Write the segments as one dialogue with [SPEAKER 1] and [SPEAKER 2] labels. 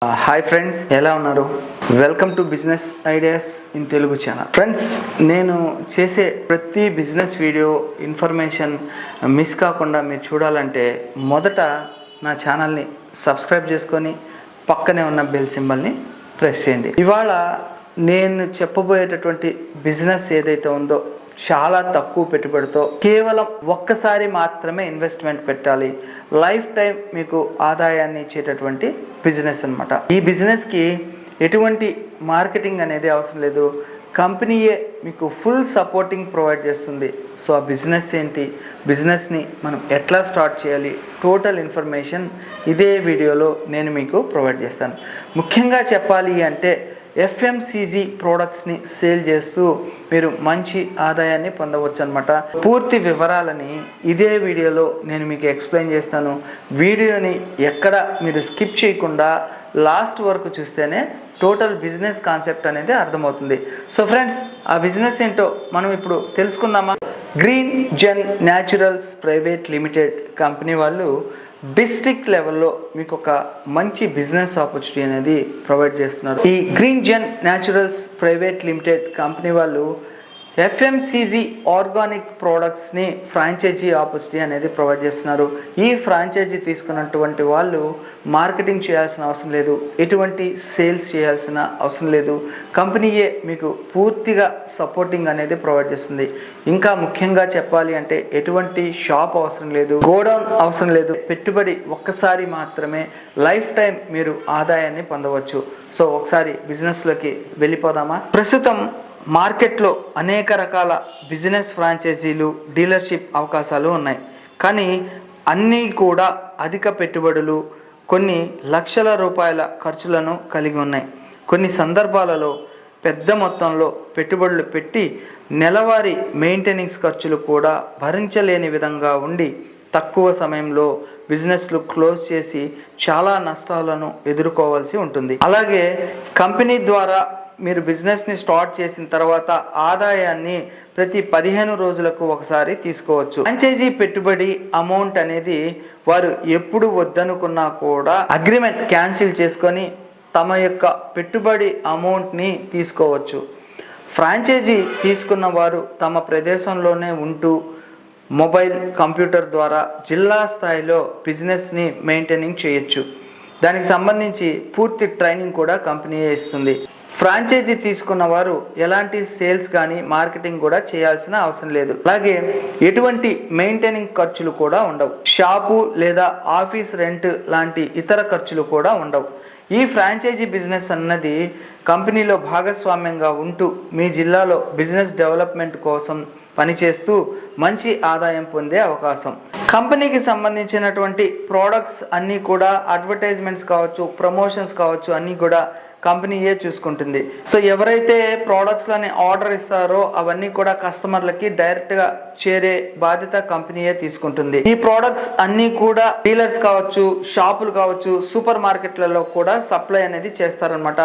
[SPEAKER 1] Hi friends, ఎలా ఉన్నారు? Welcome to business ideas in Telugu channel. Friends, నేను చేసే ప్రతి బిజినెస్ వీడియో ఇన్ఫర్మేషన్ మిస్ కాకుండా మీరు చూడాలంటే మొదట నా ఛానల్ని సబ్స్క్రైబ్ చేసుకొని పక్కనే ఉన్న బెల్ సింబల్ని ప్రెస్ చేయండి. ఇవాళ నేను చెప్పబోయేటటువంటి బిజినెస్ ఏదైతే ఉందో చాలా తక్కువ పెట్టుబడితో కేవలం ఒక్కసారి మాత్రమే ఇన్వెస్ట్మెంట్ పెట్టాలి, లైఫ్ టైం మీకు ఆదాయాన్ని ఇచ్చేటటువంటి బిజినెస్ అన్నమాట. ఈ బిజినెస్కి ఎటువంటి మార్కెటింగ్ అనేది అవసరం లేదు, కంపెనీయే మీకు ఫుల్ సపోర్టింగ్ ప్రొవైడ్ చేస్తుంది. సో ఆ బిజినెస్ ఏంటి, బిజినెస్ని మనం ఎట్లా స్టార్ట్ చేయాలి, టోటల్ ఇన్ఫర్మేషన్ ఇదే వీడియోలో నేను మీకు ప్రొవైడ్ చేస్తాను. ముఖ్యంగా చెప్పాలి అంటే ఎఫ్ఎంసీజీ ప్రోడక్ట్స్ని సేల్ చేస్తూ మీరు మంచి ఆదాయాన్ని పొందవచ్చు అనమాట. పూర్తి వివరాలని ఇదే వీడియోలో నేను మీకు ఎక్స్ప్లెయిన్ చేస్తాను. వీడియోని ఎక్కడ మీరు స్కిప్ చేయకుండా లాస్ట్ వరకు చూస్తేనే టోటల్ బిజినెస్ కాన్సెప్ట్ అనేది అర్థమవుతుంది. సో ఫ్రెండ్స్, ఆ బిజినెస్ ఏంటో మనం ఇప్పుడు తెలుసుకుందామా? గ్రీన్ జెన్ న్యాచురల్స్ ప్రైవేట్ లిమిటెడ్ కంపెనీ వాళ్ళు డిస్ట్రిక్ట్ లెవెల్లో మీకు ఒక మంచి బిజినెస్ ఆపర్చునిటీ అనేది ప్రొవైడ్ చేస్తున్నారు. ఈ గ్రీన్ జెన్ న్యాచురల్స్ ప్రైవేట్ లిమిటెడ్ కంపెనీ వాళ్ళు ఎఫ్ఎంసీజీ ఆర్గానిక్ ప్రోడక్ట్స్ని ఫ్రాంచైజీ ఆపర్చునిటీ అనేది ప్రొవైడ్ చేస్తున్నారు. ఈ ఫ్రాంచైజీ తీసుకున్నటువంటి వాళ్ళు మార్కెటింగ్ చేయాల్సిన అవసరం లేదు, ఎటువంటి సేల్స్ చేయాల్సిన అవసరం లేదు, కంపెనీయే మీకు పూర్తిగా సపోర్టింగ్ అనేది ప్రొవైడ్ చేస్తుంది. ఇంకా ముఖ్యంగా చెప్పాలి అంటే ఎటువంటి షాప్ అవసరం లేదు, గోడౌన్ అవసరం లేదు, పెట్టుబడి ఒక్కసారి మాత్రమే, లైఫ్ టైం మీరు ఆదాయాన్ని పొందవచ్చు. సో ఒకసారి బిజినెస్లోకి వెళ్ళిపోదామా? ప్రస్తుతం మార్కెట్లో అనేక రకాల బిజినెస్ ఫ్రాంచైజీలు, డీలర్షిప్ అవకాశాలు ఉన్నాయి. కానీ అన్నీ కూడా అధిక పెట్టుబడులు, కొన్ని లక్షల రూపాయల ఖర్చులను కలిగి ఉన్నాయి. కొన్ని సందర్భాలలో పెద్ద మొత్తంలో పెట్టుబడులు పెట్టి నెలవారీ మెయింటెనెన్స్ ఖర్చులు కూడా భరించలేని విధంగా ఉండి తక్కువ సమయంలో బిజినెస్లు క్లోజ్ చేసి చాలా నష్టాలను ఎదుర్కోవాల్సి ఉంటుంది. అలాగే కంపెనీ ద్వారా మీరు బిజినెస్ని స్టార్ట్ చేసిన తర్వాత ఆదాయాన్ని ప్రతి 15 రోజులకు ఒకసారి తీసుకోవచ్చు. ఫ్రాంచైజీ పెట్టుబడి అమౌంట్ అనేది వారు ఎప్పుడు వద్దనుకున్నా కూడా అగ్రిమెంట్ క్యాన్సిల్ చేసుకొని తమ యొక్క పెట్టుబడి అమౌంట్ని తీసుకోవచ్చు. ఫ్రాంచైజీ తీసుకున్న వారు తమ ప్రదేశంలోనే ఉంటూ మొబైల్, కంప్యూటర్ ద్వారా జిల్లా స్థాయిలో బిజినెస్ని మెయింటైనింగ్ చేయొచ్చు. దానికి సంబంధించి పూర్తి ట్రైనింగ్ కూడా కంపెనీ ఇస్తుంది. ఫ్రాంచైజీ తీసుకున్న వారు ఎలాంటి సేల్స్ కానీ మార్కెటింగ్ కూడా చేయాల్సిన అవసరం లేదు. అలాగే ఎటువంటి మెయింటైనింగ్ ఖర్చులు కూడా ఉండవు. షాపు లేదా ఆఫీస్ రెంట్ లాంటి ఇతర ఖర్చులు కూడా ఉండవు. ఈ ఫ్రాంచైజీ బిజినెస్ అన్నది కంపెనీలో భాగస్వామ్యంగా ఉంటూ మీ జిల్లాలో బిజినెస్ డెవలప్మెంట్ కోసం పనిచేస్తూ మంచి ఆదాయం పొందే అవకాశం. కంపెనీకి సంబంధించినటువంటి ప్రోడక్ట్స్ అన్నీ కూడా అడ్వర్టైజ్మెంట్స్ కావచ్చు, ప్రమోషన్స్ కావచ్చు, అన్నీ కూడా కంపెనీయే చూసుకుంటుంది. సో ఎవరైతే ప్రోడక్ట్స్లని ఆర్డర్ ఇస్తారో అవన్నీ కూడా కస్టమర్లకి డైరెక్ట్గా చేరే బాధ్యత కంపెనీయే తీసుకుంటుంది. ఈ ప్రోడక్ట్స్ అన్నీ కూడా డీలర్స్ కావచ్చు, షాపులు కావచ్చు, సూపర్ మార్కెట్లలో కూడా సప్లై అనేది చేస్తారనమాట.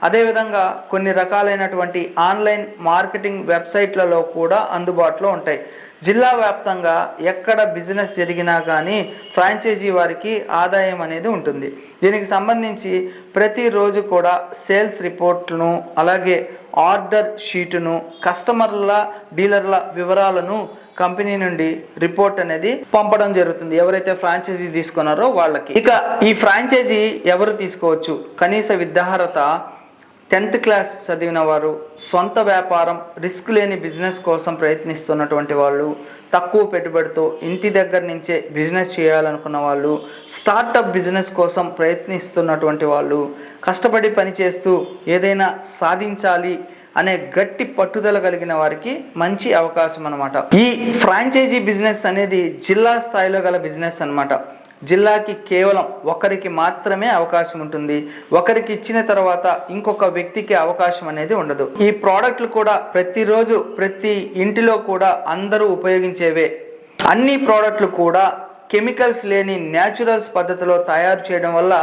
[SPEAKER 1] అదేవిధంగా కొన్ని రకాలైనటువంటి ఆన్లైన్ మార్కెటింగ్ వెబ్సైట్లలో కూడా అందుబాటులో ఉంటాయి. జిల్లా వ్యాప్తంగా ఎక్కడ బిజినెస్ జరిగినా కానీ ఫ్రాంచైజీ వారికి ఆదాయం అనేది ఉంటుంది. దీనికి సంబంధించి ప్రతిరోజు కూడా సేల్స్ రిపోర్ట్లను, అలాగే ఆర్డర్ షీటును, కస్టమర్ల, డీలర్ల వివరాలను కంపెనీ నుండి రిపోర్ట్ అనేది పంపడం జరుగుతుంది ఎవరైతే ఫ్రాంచైజీ తీసుకున్నారో వాళ్ళకి. ఇక ఈ ఫ్రాంచైజీ ఎవరు తీసుకోవచ్చు? కనీస విద్యార్హత 10th క్లాస్ చదివిన వారు, సొంత వ్యాపారం, రిస్క్ లేని బిజినెస్ కోసం ప్రయత్నిస్తున్నటువంటి వాళ్ళు, తక్కువ పెట్టుబడితో ఇంటి దగ్గర నుంచే బిజినెస్ చేయాలనుకున్న వాళ్ళు, స్టార్టప్ బిజినెస్ కోసం ప్రయత్నిస్తున్నటువంటి వాళ్ళు, కష్టపడి పనిచేస్తూ ఏదైనా సాధించాలి అనే గట్టి పట్టుదల కలిగిన వారికి మంచి అవకాశం అన్నమాట. ఈ ఫ్రాంచైజీ బిజినెస్ అనేది జిల్లా స్థాయిలో గల బిజినెస్ అన్నమాట. జిల్లాకి కేవలం ఒకరికి మాత్రమే అవకాశం ఉంటుంది. ఒకరికి ఇచ్చిన తర్వాత ఇంకొక వ్యక్తికి అవకాశం అనేది ఉండదు. ఈ ప్రోడక్ట్లు కూడా ప్రతిరోజు ప్రతి ఇంటిలో కూడా అందరూ ఉపయోగించేవే. అన్ని ప్రోడక్ట్లు కూడా కెమికల్స్ లేని న్యాచురల్స్ పద్ధతిలో తయారు చేయడం వల్ల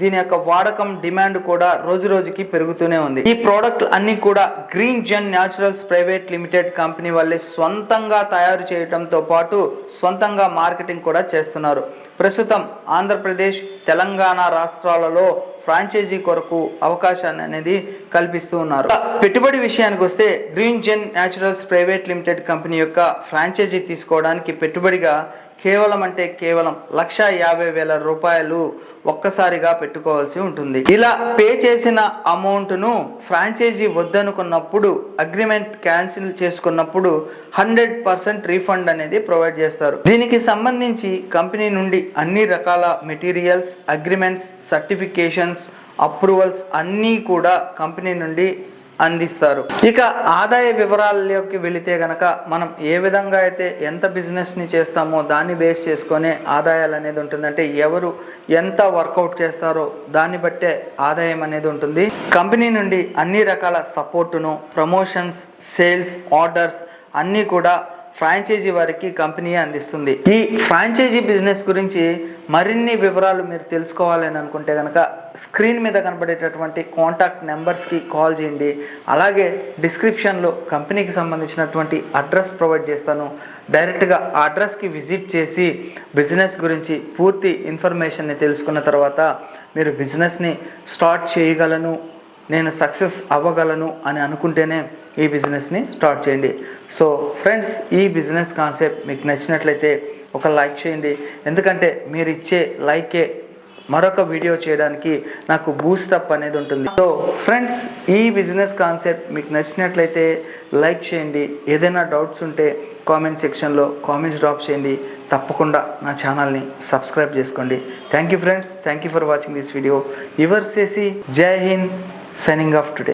[SPEAKER 1] దీని యొక్క వాడకం డిమాండ్ కూడా రోజు రోజుకి పెరుగుతూనే ఉంది. ఈ ప్రోడక్ట్ అన్ని కూడా గ్రీన్ జెన్ న్యాచురల్స్ ప్రైవేట్ లిమిటెడ్ కంపెనీ వాళ్ళే స్వంతంగా తయారు చేయడంతో పాటు స్వంతంగా మార్కెటింగ్ కూడా చేస్తున్నారు. ప్రస్తుతం ఆంధ్రప్రదేశ్, తెలంగాణ రాష్ట్రాలలో ఫ్రాంచైజీ కొరకు అవకాశాన్ని అనేది కల్పిస్తూ ఉన్నారు. పెట్టుబడి విషయానికి వస్తే గ్రీన్ జెన్ న్యాచురల్స్ ప్రైవేట్ లిమిటెడ్ కంపెనీ యొక్క ఫ్రాంచైజీ తీసుకోవడానికి పెట్టుబడిగా కేవలం 1,50,000 రూపాయలు ఒక్కసారిగా పెట్టుకోవాల్సి ఉంటుంది. ఇలా పే చేసిన అమౌంట్ను ఫ్రాంచైజీ వద్దనుకున్నప్పుడు, అగ్రిమెంట్ క్యాన్సిల్ చేసుకున్నప్పుడు 100% రీఫండ్ అనేది ప్రొవైడ్ చేస్తారు. దీనికి సంబంధించి కంపెనీ నుండి అన్ని రకాల మెటీరియల్స్, అగ్రిమెంట్స్, సర్టిఫికేషన్స్, అప్రూవల్స్ అన్నీ కూడా కంపెనీ నుండి అందిస్తారు. ఇక ఆదాయ వివరాల్లోకి వెళితే గనక మనం ఏ విధంగా అయితే ఎంత బిజినెస్ని చేస్తామో దాన్ని బేస్ చేసుకొని ఆదాయాలు అనేది ఉంటుందంటే ఎవరు ఎంత వర్కౌట్ చేస్తారో దాన్ని బట్టే ఆదాయం అనేది ఉంటుంది. కంపెనీ నుండి అన్ని రకాల సపోర్టును, ప్రమోషన్స్, సేల్స్, ఆర్డర్స్ అన్నీ కూడా ఫ్రాంచైజీ వారికి కంపెనీ అందిస్తుంది. ఈ ఫ్రాంచైజీ బిజినెస్ గురించి మరిన్ని వివరాలు మీరు తెలుసుకోవాలని అనుకుంటే కనుక స్క్రీన్ మీద కనబడేటటువంటి కాంటాక్ట్ నెంబర్స్కి కాల్ చేయండి. అలాగే డిస్క్రిప్షన్లో కంపెనీకి సంబంధించినటువంటి అడ్రస్ ప్రొవైడ్ చేస్తాను. డైరెక్ట్గా ఆ అడ్రస్కి విజిట్ చేసి బిజినెస్ గురించి పూర్తి ఇన్ఫర్మేషన్ని తెలుసుకున్న తర్వాత మీరు బిజినెస్ని స్టార్ట్ చేయగలను, నేను సక్సెస్ అవ్వగలను అని అనుకుంటేనే ఈ బిజినెస్ని స్టార్ట్ చేయండి. సో ఫ్రెండ్స్, ఈ బిజినెస్ కాన్సెప్ట్ మీకు నచ్చినట్లయితే ఒక లైక్ చేయండి. ఎందుకంటే మీరు ఇచ్చే లైకే మరొక వీడియో చేయడానికి నాకు బూస్టప్ అనేది ఉంటుంది. సో ఫ్రెండ్స్, ఈ బిజినెస్ కాన్సెప్ట్ మీకు నచ్చినట్లయితే లైక్ చేయండి. ఏదైనా డౌట్స్ ఉంటే కామెంట్ సెక్షన్లో కామెంట్స్ డ్రాప్ చేయండి. తప్పకుండా నా ఛానల్ని సబ్స్క్రైబ్ చేసుకోండి. Thank you friends, thank you for watching this video. Yours చేసి జై హింద్, సైనింగ్ ఆఫ్ టుడే.